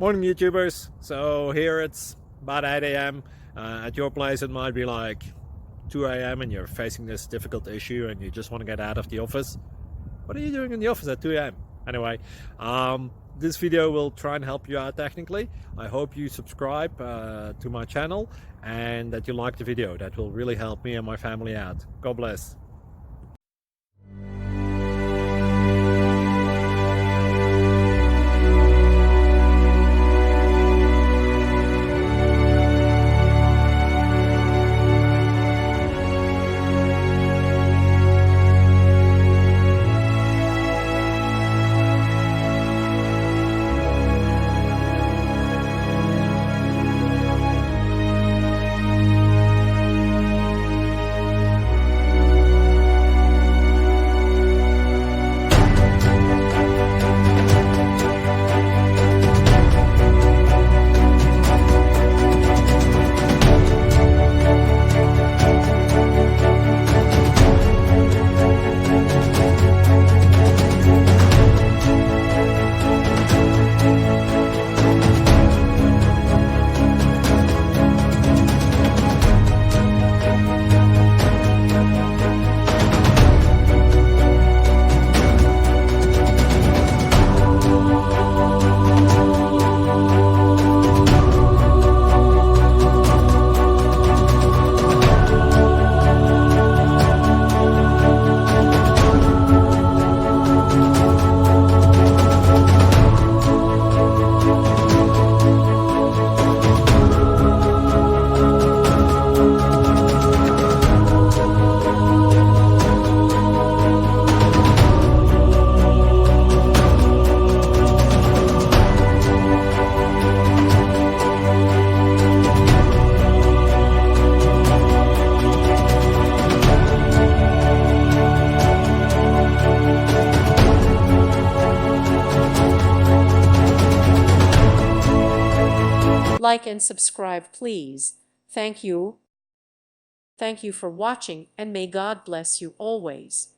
Morning YouTubers. So here it's about 8 a.m. At your place it might be like 2 a.m. and you're facing this difficult issue and you just want to get out of the office. What are you doing in the office at 2 a.m.? Anyway, this video will try and help you out technically. I hope you subscribe to my channel and that you like the video. That will really help me and my family out. God bless. Like and subscribe, please. Thank you. Thank you for watching, and may God bless you always.